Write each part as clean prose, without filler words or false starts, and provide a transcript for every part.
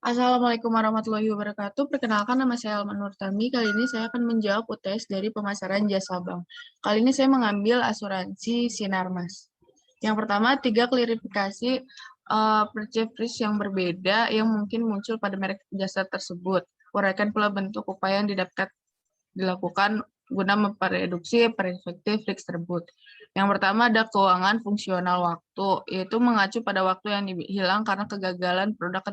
Assalamualaikum warahmatullahi wabarakatuh. Perkenalkan, nama saya Alma Nurtami. Kali ini saya akan menjawab UTS dari pemasaran jasa bank. Kali ini saya mengambil asuransi Sinarmas. Yang pertama, 3 klarifikasi purchase risk yang berbeda yang mungkin muncul pada merek jasa tersebut. Uraikan pula bentuk upaya yang dilakukan guna mempereduksi perspektif risk tersebut. Yang pertama ada keuangan fungsional waktu, yaitu mengacu pada waktu yang hilang karena kegagalan produk,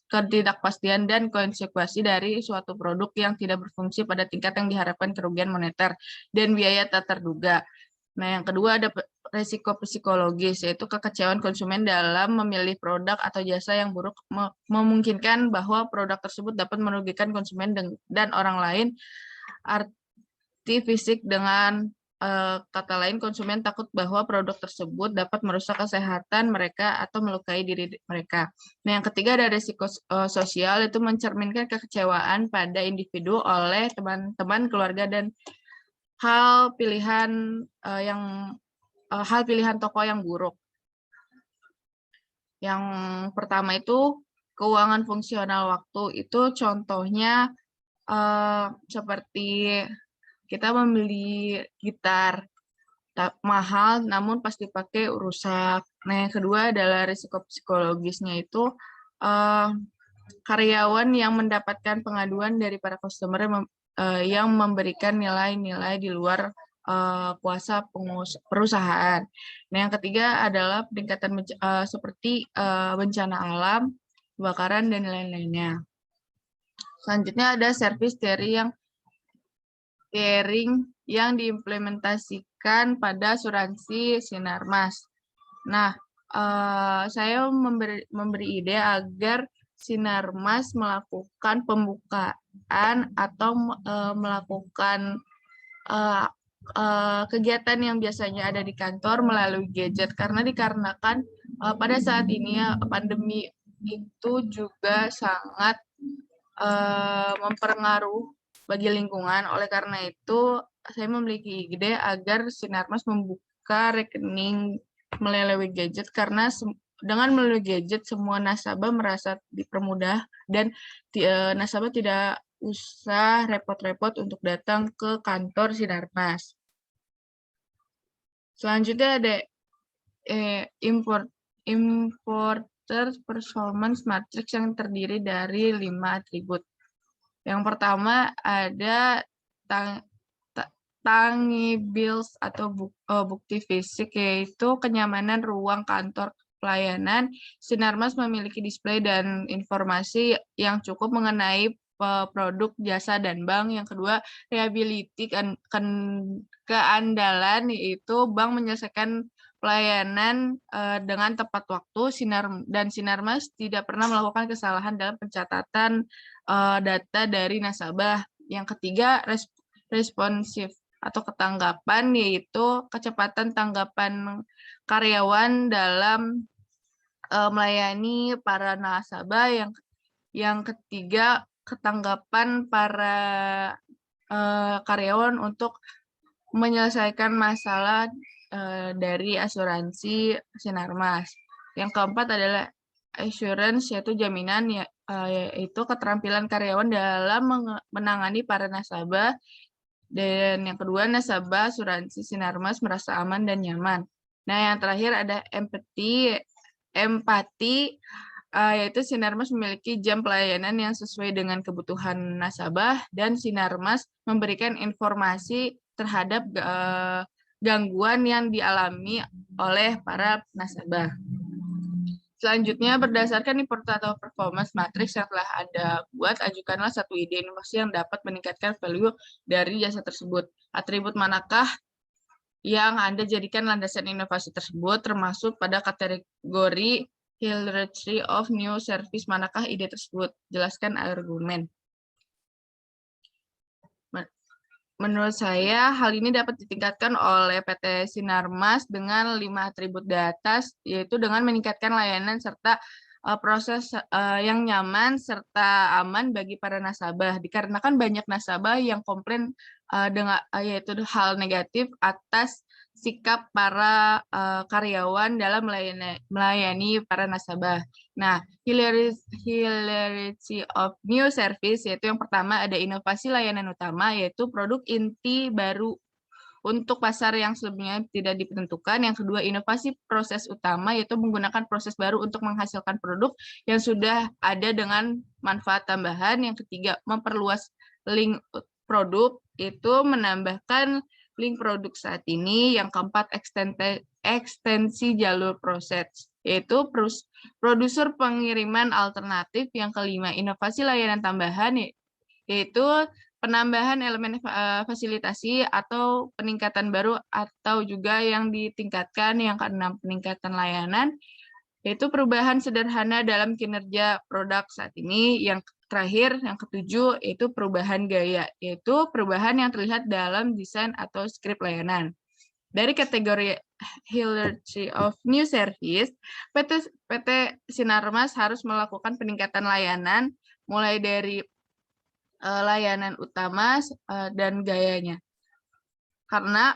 ketidakpastian dan konsekuensi dari suatu produk yang tidak berfungsi pada tingkat yang diharapkan kerugian moneter dan biaya tak terduga. Nah, yang kedua ada resiko psikologis, yaitu kekecewaan konsumen dalam memilih produk atau jasa yang buruk, memungkinkan bahwa produk tersebut dapat merugikan konsumen dan orang lain. Arti fisik dengan kata lain, konsumen takut bahwa produk tersebut dapat merusak kesehatan mereka atau melukai diri mereka. Nah, yang ketiga ada risiko sosial, itu mencerminkan kekecewaan pada individu oleh teman-teman, keluarga, dan hal pilihan toko yang buruk. Yang pertama itu keuangan fungsional waktu, itu contohnya seperti kita membeli gitar mahal namun pas dipakai rusak. Nah, yang kedua adalah risiko psikologisnya, itu karyawan yang mendapatkan pengaduan dari para customer yang memberikan nilai-nilai di luar kuasa perusahaan. Nah, yang ketiga adalah peningkatan seperti bencana alam, kebakaran, dan lain-lainnya. Selanjutnya ada service sharing yang diimplementasikan pada asuransi Sinarmas. Nah, saya memberi ide agar Sinarmas melakukan pembukaan atau melakukan kegiatan yang biasanya ada di kantor melalui gadget, karena dikarenakan pada saat ini pandemi itu juga sangat mempengaruhi bagi lingkungan. Oleh karena itu, saya memiliki ide agar Sinarmas membuka rekening melalui gadget, karena dengan melalui gadget semua nasabah merasa dipermudah dan nasabah tidak usah repot-repot untuk datang ke kantor Sinarmas. Selanjutnya ada importer performance matrix yang terdiri dari 5 atribut. Yang pertama ada tangibles atau bukti fisik, yaitu kenyamanan ruang kantor pelayanan. Sinarmas memiliki display dan informasi yang cukup mengenai produk, jasa, dan bank. Yang kedua, reliability, keandalan, yaitu bank menyelesaikan pelayanan dengan tepat waktu. Sinarmas tidak pernah melakukan kesalahan dalam pencatatan data dari nasabah. Yang ketiga, responsif atau ketanggapan, yaitu kecepatan tanggapan karyawan dalam melayani para nasabah. Yang ketiga, ketanggapan para karyawan untuk menyelesaikan masalah dari asuransi Sinarmas. Yang keempat adalah assurance, yaitu jaminan, yaitu keterampilan karyawan dalam menangani para nasabah. Dan yang kedua, nasabah asuransi Sinarmas merasa aman dan nyaman. Nah, yang terakhir ada empati, yaitu Sinarmas memiliki jam pelayanan yang sesuai dengan kebutuhan nasabah, dan Sinarmas memberikan informasi terhadap gangguan yang dialami oleh para nasabah. Selanjutnya, berdasarkan importer performance matrix yang telah Anda buat, ajukanlah satu ide inovasi yang dapat meningkatkan value dari jasa tersebut. Atribut manakah yang Anda jadikan landasan inovasi tersebut, termasuk pada kategori hierarchy of new service, manakah ide tersebut? Jelaskan argumen. Menurut saya, hal ini dapat ditingkatkan oleh PT Sinarmas dengan 5 atribut di atas, yaitu dengan meningkatkan layanan serta proses yang nyaman serta aman bagi para nasabah. Dikarenakan banyak nasabah yang komplain dengan yaitu hal negatif atas sikap para karyawan dalam melayani para nasabah. Nah, hilarity of new service, yaitu yang pertama ada inovasi layanan utama, yaitu produk inti baru untuk pasar yang sebelumnya tidak ditentukan. Yang kedua, inovasi proses utama, yaitu menggunakan proses baru untuk menghasilkan produk yang sudah ada dengan manfaat tambahan. Yang ketiga, memperluas link produk, itu menambahkan link produk saat ini. Yang keempat, ekstensi jalur proses, yaitu produser pengiriman alternatif. Yang kelima, inovasi layanan tambahan, yaitu penambahan elemen fasilitasi atau peningkatan baru atau juga yang ditingkatkan. Yang keenam, peningkatan layanan, yaitu perubahan sederhana dalam kinerja produk saat ini. Yang terakhir, yang ketujuh, yaitu perubahan gaya, yaitu perubahan yang terlihat dalam desain atau skrip layanan. Dari kategori Hilarity of New Service, PT Sinarmas harus melakukan peningkatan layanan mulai dari layanan utama dan gayanya. Karena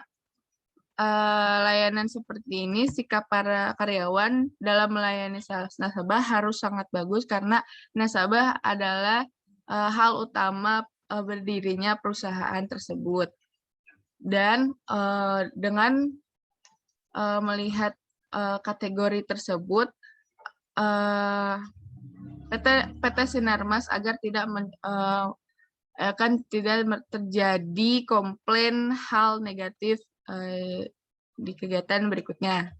layanan seperti ini, sikap para karyawan dalam melayani nasabah harus sangat bagus karena nasabah adalah hal utama berdirinya perusahaan tersebut. Dan dengan melihat kategori tersebut, PT Sinarmas agar tidak akan tidak terjadi komplain hal negatif di kegiatan berikutnya.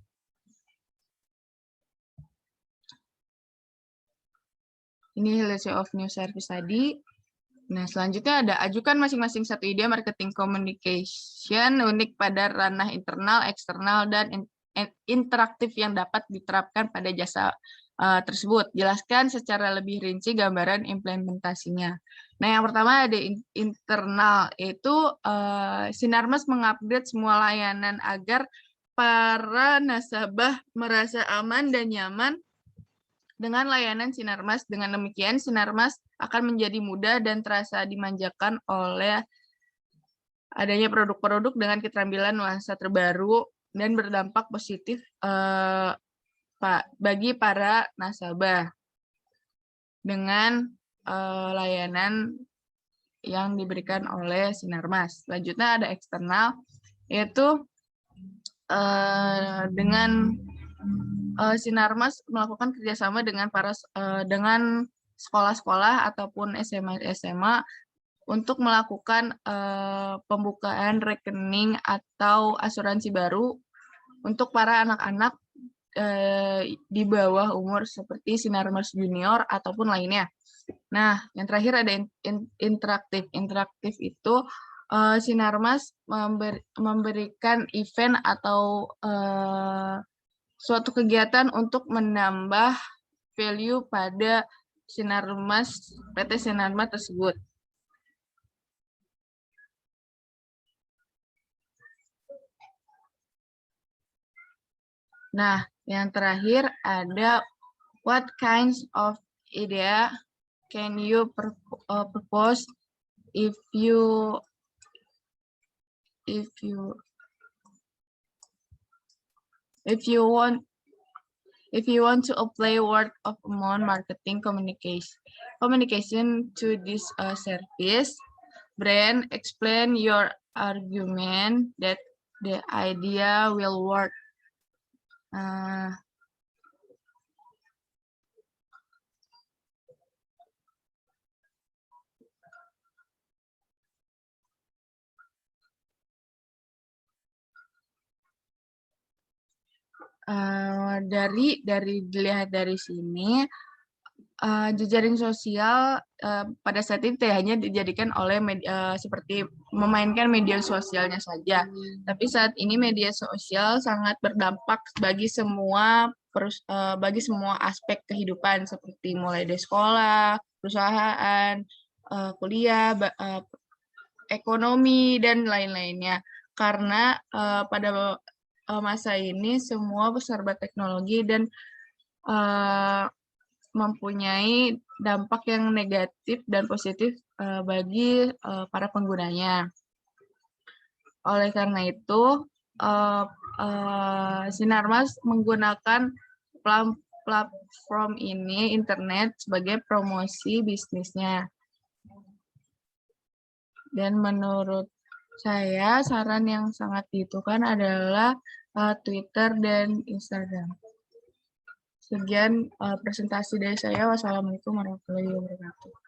Ini list of new service tadi. Nah, selanjutnya ada ajukan masing-masing satu ide marketing communication unik pada ranah internal, eksternal, dan interaktif yang dapat diterapkan pada jasa tersebut. Jelaskan secara lebih rinci gambaran implementasinya. Nah, yang pertama ada internal, yaitu Sinarmas mengupdate semua layanan agar para nasabah merasa aman dan nyaman dengan layanan Sinarmas. Dengan demikian, Sinarmas akan menjadi mudah dan terasa dimanjakan oleh adanya produk-produk dengan keterampilan nuansa terbaru dan berdampak positif bagi para nasabah dengan layanan yang diberikan oleh Sinarmas. Selanjutnya ada eksternal, yaitu dengan Sinarmas melakukan kerjasama dengan dengan sekolah-sekolah ataupun SMA untuk melakukan pembukaan rekening atau asuransi baru untuk para anak-anak di bawah umur seperti Sinarmas Junior ataupun lainnya. Nah, yang terakhir ada interaktif. Interaktif itu Sinarmas memberikan event atau suatu kegiatan untuk menambah value pada Sinarmas, PT Sinarmas tersebut. Nah, yang terakhir ada what kinds of idea can you propose if you want to apply word of mouth marketing communication to this service. Brand, explain your argument that the idea will work. Dilihat dari sini, jejaring sosial pada saat ini tidak hanya dijadikan oleh seperti memainkan media sosialnya saja, tapi saat ini media sosial sangat berdampak bagi semua aspek kehidupan seperti mulai dari sekolah, perusahaan, kuliah, ekonomi dan lain-lainnya. Karena pada masa ini semua serba teknologi dan mempunyai dampak yang negatif dan positif bagi para penggunanya. Oleh karena itu, Sinarmas menggunakan platform ini, internet, sebagai promosi bisnisnya. Dan menurut saya, saran yang sangat dibutuhkan adalah Twitter dan Instagram. Sekian presentasi dari saya. Wassalamualaikum warahmatullahi wabarakatuh.